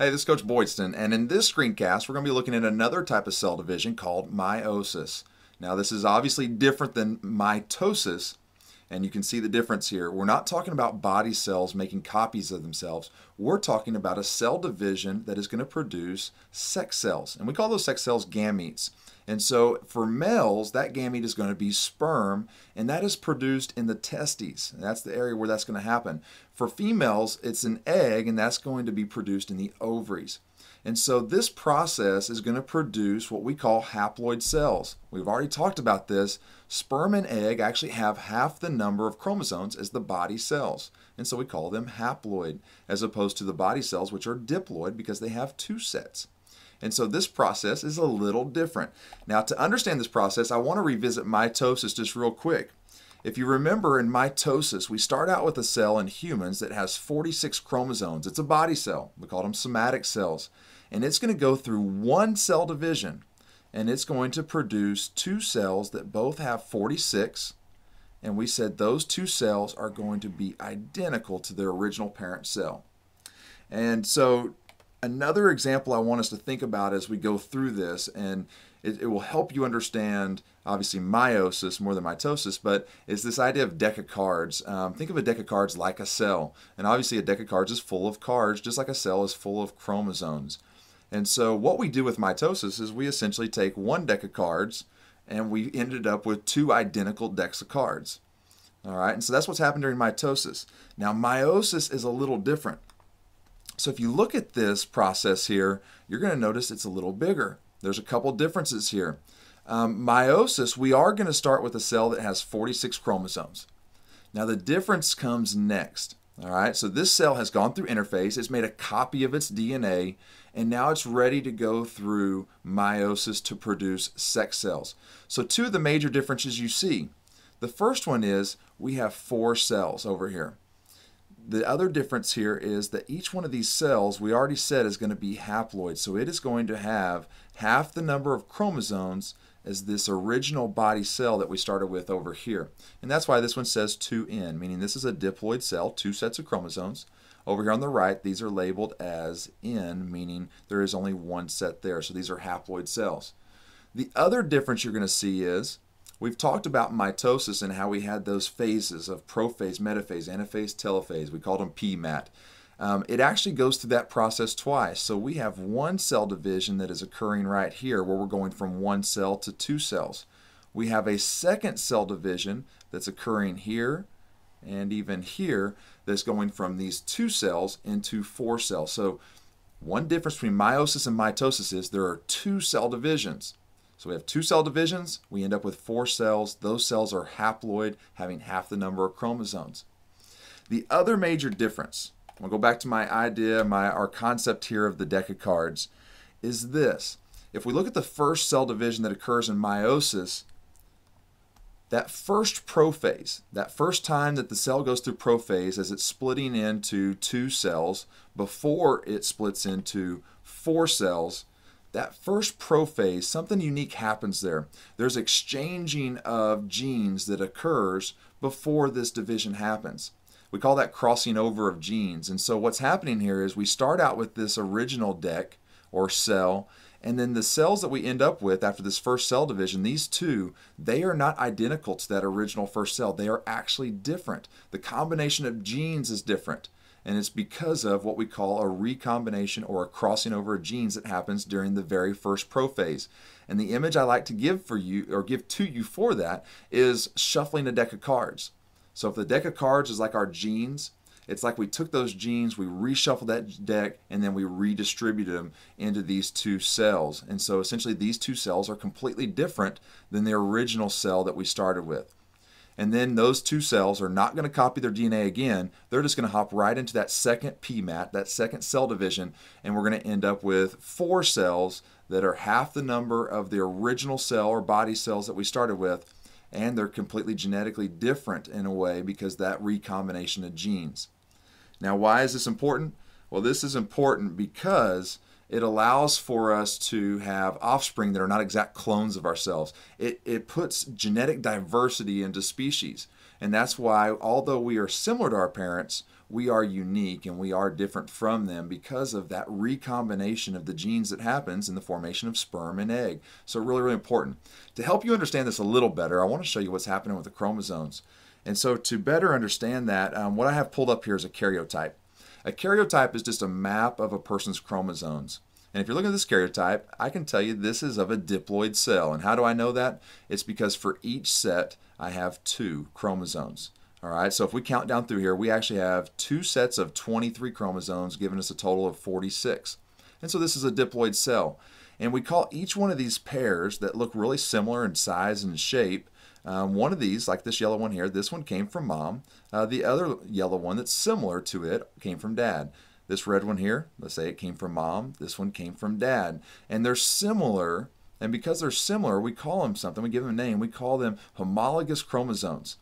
Hey, this is Coach Boydston, and in this screencast, we're going to be looking at another type of cell division called meiosis. Now, this is obviously different than mitosis, and you can see the difference here. We're not talking about body cells making copies of themselves. We're talking about a cell division that is going to produce sex cells, and we call those sex cells gametes. And so for males, that gamete is going to be sperm, and that is produced in the testes. And that's the area where that's going to happen. For females, it's an egg, and that's going to be produced in the ovaries. And so this process is going to produce what we call haploid cells. We've already talked about this. Sperm and egg actually have half the number of chromosomes as the body cells. And so we call them haploid, as opposed to the body cells, which are diploid because they have two sets. And so this process is a little different. Now, to understand this process, I want to revisit mitosis just real quick. If you remember, in mitosis, we start out with a cell in humans that has 46 chromosomes. It's a body cell. We call them somatic cells. And it's going to go through one cell division, and it's going to produce two cells that both have 46. And we said those two cells are going to be identical to their original parent cell. And so another example I want us to think about as we go through this, and it will help you understand, obviously, meiosis more than mitosis, but is this idea of deck of cards. Think of a deck of cards like a cell. And obviously, a deck of cards is full of cards, just like a cell is full of chromosomes. And so what we do with mitosis is we essentially take one deck of cards, and we ended up with two identical decks of cards. All right, and so that's what's happened during mitosis. Now, meiosis is a little different. So if you look at this process here, you're going to notice it's a little bigger. There's a couple differences here. Meiosis, we are going to start with a cell that has 46 chromosomes. Now the difference comes next. All right, so this cell has gone through interphase, it's made a copy of its DNA, and now it's ready to go through meiosis to produce sex cells. So two of the major differences you see. The first one is we have 4 cells over here. The other difference here is that each one of these cells, we already said, is going to be haploid. So it is going to have half the number of chromosomes as this original body cell that we started with over here. And that's why this one says 2N, meaning this is a diploid cell, 2 sets of chromosomes. Over here on the right, these are labeled as N, meaning there is only 1 set there. So these are haploid cells. The other difference you're going to see is we've talked about mitosis and how we had those phases of prophase, metaphase, anaphase, telophase. We called them PMAT. It actually goes through that process twice. So we have one cell division that is occurring right here where we're going from 1 cell to 2 cells. We have a second cell division that's occurring here and even here that's going from these 2 cells into 4 cells. So one difference between meiosis and mitosis is there are 2 cell divisions. So we have 2 cell divisions, we end up with 4 cells. Those cells are haploid, having half the number of chromosomes. The other major difference, I'll go back to my idea, our concept here of the deck of cards, is this. If we look at the first cell division that occurs in meiosis, that first prophase, that first time that the cell goes through prophase as it's splitting into 2 cells before it splits into 4 cells, that first prophase, something unique happens there. There's exchanging of genes that occurs before this division happens. We call that crossing over of genes. And so what's happening here is we start out with this original deck or cell, and then the cells that we end up with after this first cell division, these two, they are not identical to that original first cell. They are actually different. The combination of genes is different. And it's because of what we call a recombination or a crossing over of genes that happens during the very first prophase. And the image I like to give for you, or give to you for that, is shuffling a deck of cards. So if the deck of cards is like our genes, it's like we took those genes, we reshuffled that deck, and then we redistributed them into these 2 cells. And so essentially these 2 cells are completely different than the original cell that we started with. And then those 2 cells are not going to copy their DNA again. They're just going to hop right into that second PMAT, that second cell division, and we're going to end up with 4 cells that are half the number of the original cell or body cells that we started with, and they're completely genetically different in a way because that recombination of genes. Now, why is this important? Well, this is important because it allows for us to have offspring that are not exact clones of ourselves. It puts genetic diversity into species. And that's why, although we are similar to our parents, we are unique and we are different from them because of that recombination of the genes that happens in the formation of sperm and egg. So really, really important. To help you understand this a little better, I want to show you what's happening with the chromosomes. And so to better understand that, what I have pulled up here is a karyotype. A karyotype is just a map of a person's chromosomes. And if you're looking at this karyotype, I can tell you this is of a diploid cell. And how do I know that? It's because for each set, I have 2 chromosomes. All right, so if we count down through here, we actually have 2 sets of 23 chromosomes, giving us a total of 46. And so this is a diploid cell. And we call each one of these pairs that look really similar in size and shape. One of these, like this yellow one here, this one came from mom. The other yellow one that's similar to it came from dad. This red one here, let's say it came from mom. This one came from dad. And they're similar, and because they're similar, we call them something. We give them a name. We call them homologous chromosomes.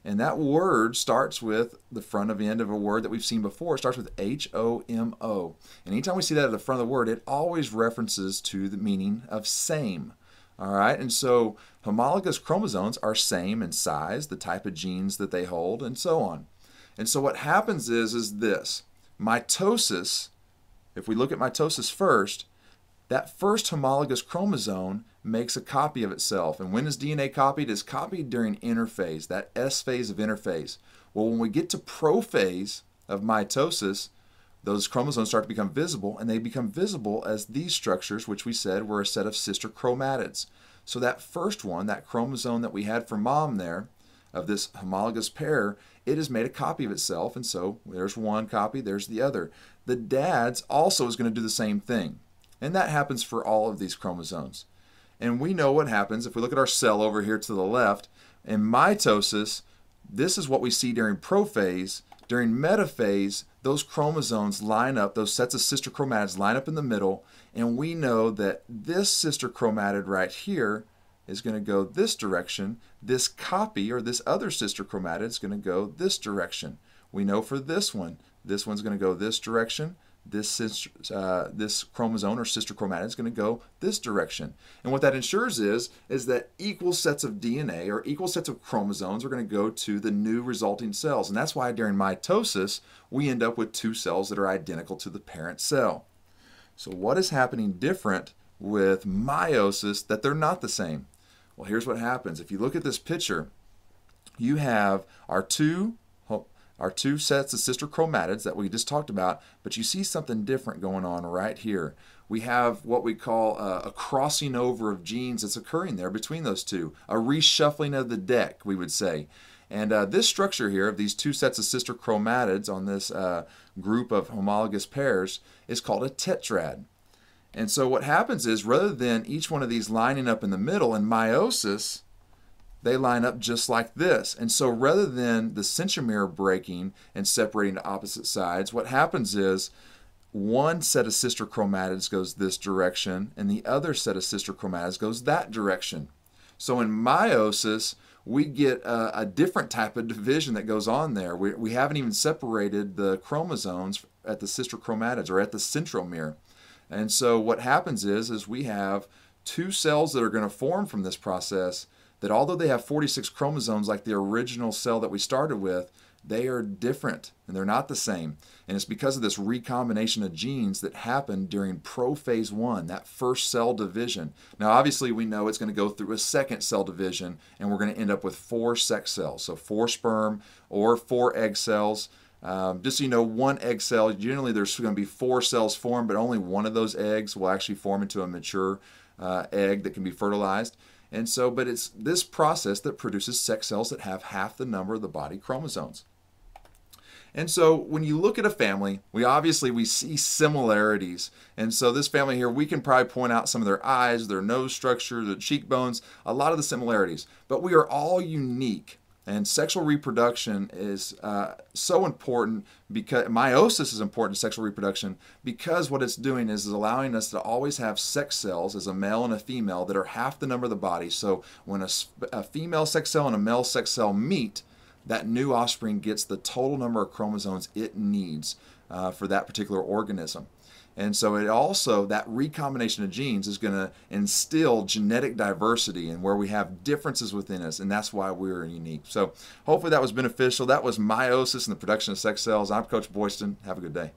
And that word starts with the front of end of a word that we've seen before. It starts with H-O-M-O. And anytime we see that at the front of the word, it always references to the meaning of same. All right, and so homologous chromosomes are same in size, the type of genes that they hold, and so on. And so what happens is this. Mitosis, if we look at mitosis first, that first homologous chromosome makes a copy of itself. And when is DNA copied? It's copied during interphase, that S phase of interphase. Well, when we get to prophase of mitosis, those chromosomes start to become visible, and they become visible as these structures, which we said were a set of sister chromatids. So that first one, that chromosome that we had from mom there, of this homologous pair, it has made a copy of itself, and so there's one copy, there's the other. The dad's also is going to do the same thing, and that happens for all of these chromosomes. And we know what happens if we look at our cell over here to the left. In mitosis, this is what we see during prophase. During metaphase, those chromosomes line up, those sets of sister chromatids line up in the middle, and we know that this sister chromatid right here is going to go this direction. This copy, or this other sister chromatid, is going to go this direction. We know for this one's going to go this direction. This chromosome or sister chromatid is going to go this direction. And what that ensures is that equal sets of DNA or equal sets of chromosomes are going to go to the new resulting cells. And that's why during mitosis, we end up with 2 cells that are identical to the parent cell. So what is happening different with meiosis that they're not the same? Well, here's what happens. If you look at this picture, you have our two sets of sister chromatids that we just talked about, but you see something different going on right here. We have what we call a crossing over of genes that's occurring there between those two, a reshuffling of the deck, we would say. And this structure here of these 2 sets of sister chromatids on this group of homologous pairs is called a tetrad. And so what happens is, rather than each one of these lining up in the middle, in meiosis, they line up just like this. And so rather than the centromere breaking and separating to opposite sides, what happens is one set of sister chromatids goes this direction and the other set of sister chromatids goes that direction. So in meiosis, we get a different type of division that goes on there. We haven't even separated the chromosomes at the sister chromatids or at the centromere. And so what happens is we have 2 cells that are going to form from this process that, although they have 46 chromosomes like the original cell that we started with, they are different and they're not the same. And it's because of this recombination of genes that happened during prophase 1, that first cell division. Now obviously we know it's going to go through a second cell division and we're going to end up with 4 sex cells. So 4 sperm or 4 egg cells. Just so you know, 1 egg cell, generally there's going to be 4 cells formed, but only one of those eggs will actually form into a mature egg that can be fertilized. And so, but it's this process that produces sex cells that have half the number of the body chromosomes. And so when you look at a family, we see similarities. And so this family here, we can probably point out some of their eyes, their nose structure, their cheekbones, a lot of the similarities. But we are all unique. And sexual reproduction is so important because meiosis is important to sexual reproduction because what it's doing is allowing us to always have sex cells as a male and a female that are half the number of the body. So when a female sex cell and a male sex cell meet, that new offspring gets the total number of chromosomes it needs for that particular organism. And so it also, that recombination of genes is going to instill genetic diversity and where we have differences within us, and that's why we're unique. So hopefully that was beneficial. That was meiosis and the production of sex cells. I'm Coach Boyston. Have a good day.